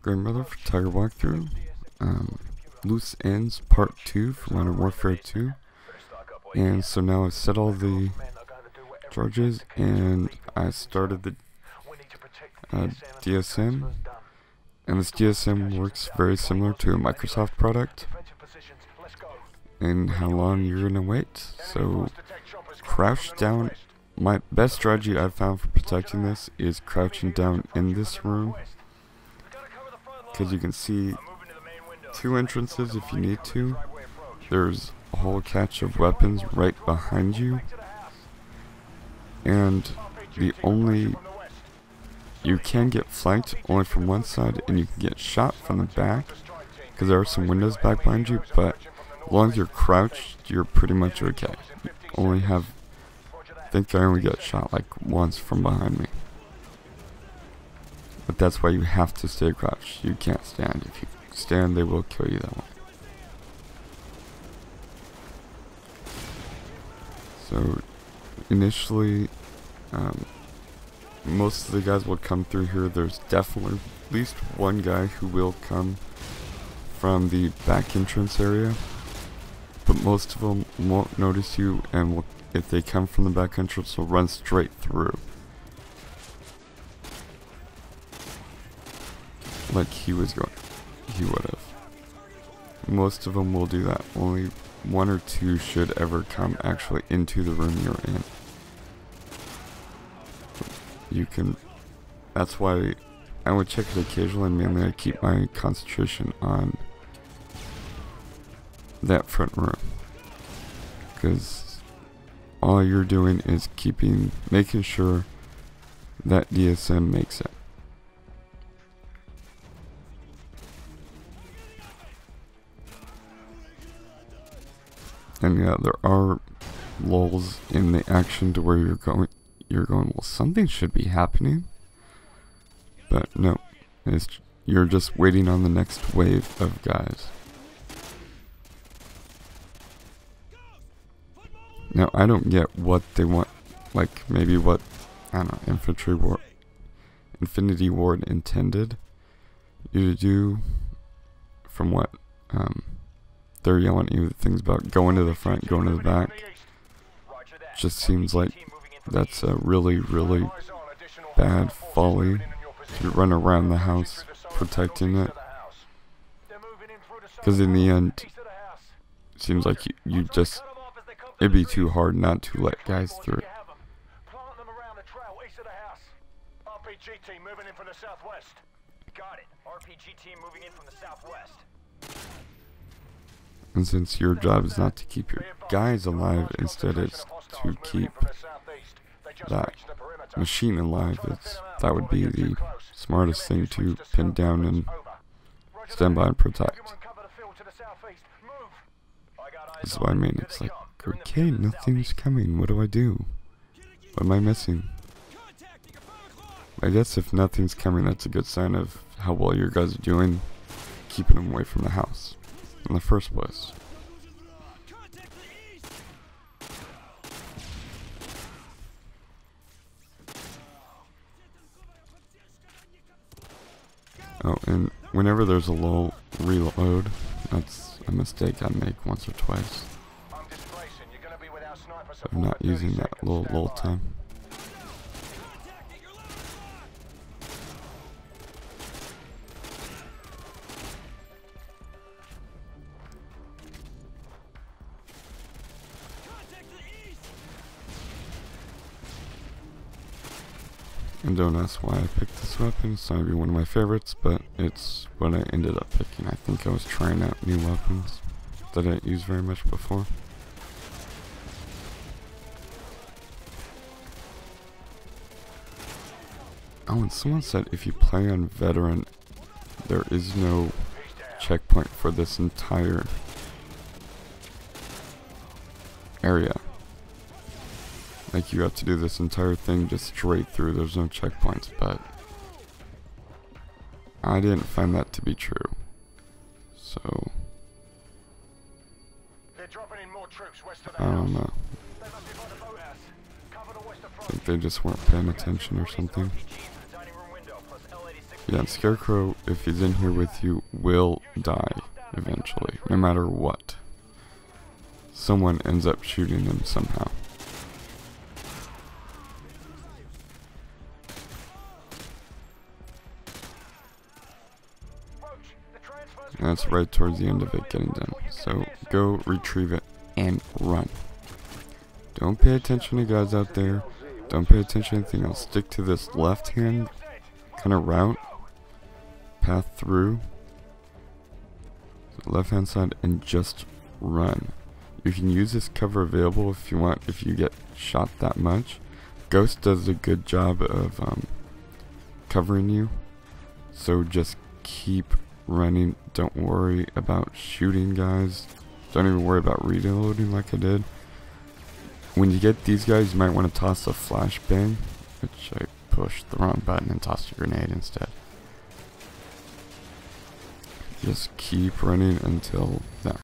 Grandmother for Tiger Walkthrough. Loose Ends Part 2 for Modern Warfare 2. And so now I've set all the charges and I started the DSM. And this DSM works very similar to a Microsoft product and how long you're gonna wait. So crouch down. My best strategy I've found for protecting this is crouching down in this room, because you can see two entrances if you need to. There's a whole catch of weapons right behind you, and you can get flanked only from one side, and you can get shot from the back because there are some windows back behind you, but as long as you're crouched, you're pretty much okay. You only have, I think I only got shot like once from behind me. But that's why you have to stay crouched. You can't stand. If you stand, they will kill you that way. So initially, most of the guys will come through here. There's definitely at least one guy who will come from the back entrance area, but most of them won't notice you, and will, if they come from the back entrance, will run straight through. Like he would have. Most of them will do that. Only one or two should ever come actually into the room you're in. You can, that's why I would check it occasionally, and mainly I keep my concentration on that front room, because all you're doing is making sure that DSM makes it. And yeah, there are lulls in the action to where you're going, well, something should be happening, but no, you're just waiting on the next wave of guys. Now, I don't get what they want, like maybe what, I don't know, Infinity Ward intended you to do, from what they're yelling at you things about going to the front, going to the back. Just seems like that's a really, really bad folly to run around the house protecting it. Because in the end, it seems like it'd be too hard not to let guys through. RPG team moving in from the southwest. Got it. RPG team moving in from the southwest. And since your job is not to keep your guys alive, instead it's to keep that machine alive, that would be the smartest thing to pin down and stand by and protect. This is what I mean. It's like, okay, nothing's coming. What do I do? What am I missing? I guess if nothing's coming, that's a good sign of how well your guys are doing, keeping them away from the house in the first place. Oh, and whenever there's a lull, reload. That's a mistake I make once or twice of not using that little lull time. And don't ask why I picked this weapon. It's not gonna be one of my favorites, but it's what I ended up picking. I think I was trying out new weapons that I didn't use very much before. Oh, and someone said if you play on veteran, there is no checkpoint for this entire area. Like, you have to do this entire thing just straight through. There's no checkpoints, but I didn't find that to be true. So I don't know. I think they just weren't paying attention or something. Yeah, Scarecrow, if he's in here with you, will die eventually, no matter what. Someone ends up shooting him somehow. And that's right towards the end of it getting done. So go retrieve it and run. Don't pay attention to guys out there. Don't pay attention to anything else. Stick to this left hand kind of route. Path through. Left hand side and just run. You can use this cover available if you want, if you get shot that much. Ghost does a good job of covering you. So just keep running. Don't worry about shooting guys. Don't even worry about reloading like I did. When you get these guys, you might want to toss a flashbang, which I pushed the wrong button and tossed a grenade instead. Just keep running until that.